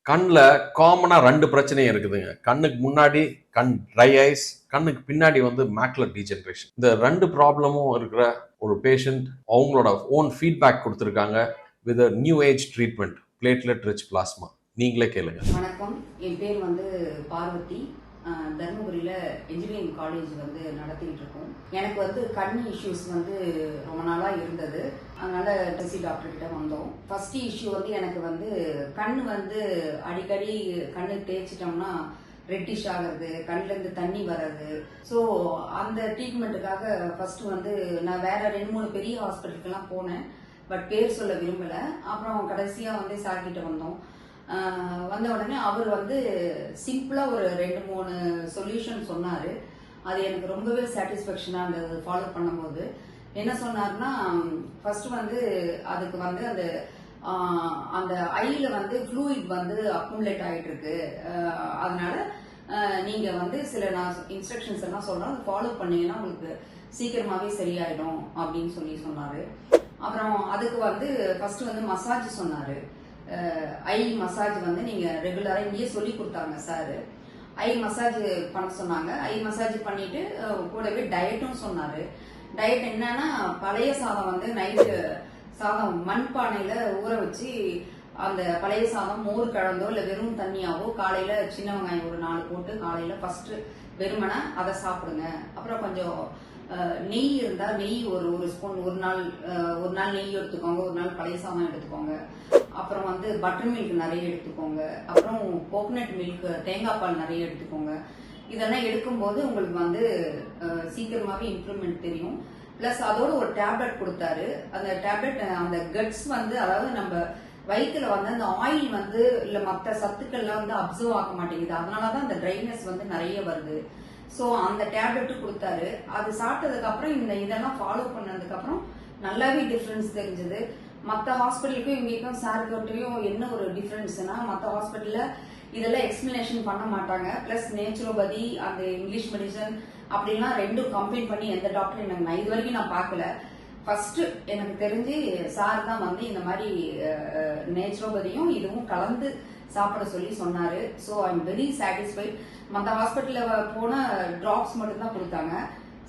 கண்ணில் காமனாக 2 பிரச்சனையும் இருக்குதுங்க. கண்ணுக்கு முன்னாடி கண் ட்ரை ஐஸ், கண்ணுக்கு பின்னாடி வந்து மேக்குலர் டீஜெனரேஷன். இந்த 2 ப்ராப்ளமும் இருக்கிற ஒரு பேஷண்ட் அவங்களோட ஓன் ஃபீட்பேக் கொடுத்துருக்காங்க with new age treatment platelet rich plasma. நீங்களே கேளுங்க. வணக்கம், என் பேர் வந்து பார்வதி. தருமபுரியில் இன்ஜினியரிங் காலேஜ் வந்து நடத்திட்டு இருக்கோம். எனக்கு வந்து கண் இஷ்யூஸ் வந்து ரொம்ப நாளாக இருந்தது. அதனால டிசி டாக்டர் கிட்ட வந்தோம். ஃபர்ஸ்ட் இஷ்யூ வந்து எனக்கு வந்து கண் வந்து அடிக்கடி கண்ணு தேய்ச்சிட்டோம்னா ரெட்டிஷ் ஆகிறது, கண்ணிலேருந்து தண்ணி வர்றது. ஸோ அந்த ட்ரீட்மெண்ட்டுக்காக ஃபர்ஸ்ட் வந்து நான் வேற 2-3 பெரிய ஹாஸ்பிட்டலுக்கெல்லாம் போனேன். பட் பேர் சொல்ல விரும்பலை. அப்புறம் கடைசியாக வந்து சார்கிட்ட வந்தோம். வந்த உடனே அவர் வந்து சிம்பிளாக ஒரு 2-3 சொல்யூஷன் சொன்னார். அது எனக்கு ரொம்பவே சாட்டிஸ்ஃபேக்ஷனாக இருந்தது ஃபாலோ பண்ணும்போது. என்ன சொன்னார்னா, ஃபர்ஸ்ட் வந்து அதுக்கு வந்து அந்த ஐல வந்து ஃப்ளூயிட் வந்து அக்குமுலேட் ஆகிட்டு இருக்கு. அதனால நீங்கள் வந்து சில நான் இன்ஸ்ட்ரக்ஷன்ஸ் எல்லாம் சொல்கிறேன், அதை ஃபாலோ பண்ணீங்கன்னா உங்களுக்கு சீக்கிரமாகவே சரியாயிடும் அப்படின்னு சொன்னார். அப்புறம் அதுக்கு வந்து ஃபர்ஸ்ட் வந்து மசாஜ் சொன்னார். ஐ மசாஜ் வந்து நீங்கள் ரெகுலராக இங்கேயே சொல்லி கொடுத்தாங்க சார். ஐ மசாஜ் பண்ண சொன்னாங்க. ஐ மசாஜ் பண்ணிட்டு கூடவே டயட்டும் சொன்னார். டயட் என்னன்னா, பழைய சாதம் வந்து நைட்டு சாதம் மண்பானையில் ஊற வச்சு அந்த பழைய சாதம் மோர் கலந்தோ இல்லை வெறும் தண்ணியாவோ காலையில் சின்ன வெங்காயம் ஒரு 4 போட்டு காலையில் ஃபர்ஸ்ட் வெறுமனை அதை சாப்பிடுங்க. அப்புறம் கொஞ்சம் நெய் இருந்தால் நெய் ஒரு ஸ்பூன் ஒரு நாள் நெய் எடுத்துக்கோங்க, ஒரு நாள் பழைய சாதம் எடுத்துக்கோங்க. அப்புறம் வந்து பட்டர் மில்க் நிறைய எடுத்துக்கோங்க. அப்புறம் கோகனட் மில்க், தேங்காய் பால் நிறைய எடுத்துக்கோங்க. இதெல்லாம் எடுக்கும்போது உங்களுக்கு வந்து சீக்கிரமாகவே இம்ப்ரூவ்மெண்ட் தெரியும். பிளஸ் அதோட ஒரு டேப்லெட் கொடுத்தாரு. அந்த டேப்லெட் அந்த கட்ஸ் வந்து, அதாவது நம்ம வயிற்றுல வந்து அந்த ஆயில் வந்து இல்லை மற்ற சத்துக்கள்லாம் வந்து அப்சர்வ் ஆக மாட்டேங்குது. அதனாலதான் அந்த ட்ரைனஸ் வந்து நிறைய வருது. ஸோ அந்த டேப்லெட்டும் கொடுத்தாரு. அது சாப்பிட்டதுக்கு அப்புறம் இதெல்லாம் ஃபாலோ பண்ணதுக்கு அப்புறம் நல்லாவே டிஃப்ரென்ஸ் தெரிஞ்சது. மற்ற ஹாஸ்பிட்டலுக்கும் இங்கேயும் சார்கிட்டையும் என்ன ஒரு டிஃப்ரென்ஸ்னா, மற்ற ஹாஸ்பிட்டலில் இதெல்லாம் எக்ஸ்பிளனேஷன் பண்ண மாட்டாங்க. பிளஸ் நேச்சுரோபதி அந்த இங்கிலீஷ் மெடிசன் அப்படிலாம் 2 கம்பைன் பண்ணி எந்த டாக்டரும் எனக்கு நான் இது வரைக்கும் நான் பார்க்கல. ஃபர்ஸ்ட் எனக்கு தெரிஞ்சு சார் தான் வந்து இந்த மாதிரி நேச்சுரோபதியும் இதுவும் கலந்து சாப்பிட சொல்லி சொன்னாரு. So I am very satisfied. மற்ற ஹாஸ்பிட்டலில் போன டிராப்ஸ் மட்டும் தான் கொடுத்தாங்க.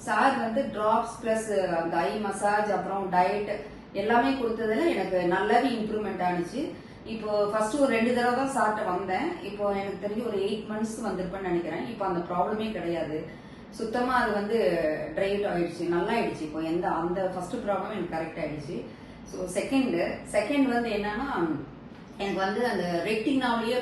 சார் வந்து டிராப்ஸ் பிளஸ் அந்த ஐ மசாஜ் அப்புறம் டயட் எல்லாமே கொடுத்ததுல எனக்கு நல்லாவே இம்ப்ரூவ்மெண்ட் ஆனிச்சு. இப்போ ஃபர்ஸ்ட் ஒரு 2 தடவை தான் சார்ட்ட வந்தேன். இப்போ எனக்கு தெரிஞ்சு ஒரு 8 மந்த்ஸ் வந்திருப்பேன்னு நினைக்கிறேன். இப்போ அந்த ப்ராப்ளமே கிடையாது. சுத்தமா அது வந்து ட்ரைட் ஆயிடுச்சு, நல்லா ஆயிடுச்சு. இப்போ அந்த ஃபர்ஸ்ட் ப்ராப்ளம் எனக்கு கரெக்ட் ஆயிடுச்சு. ஸோ செகண்ட் வந்து என்னன்னா, எனக்கு வந்து அந்த ரெட்டினாவிலேயே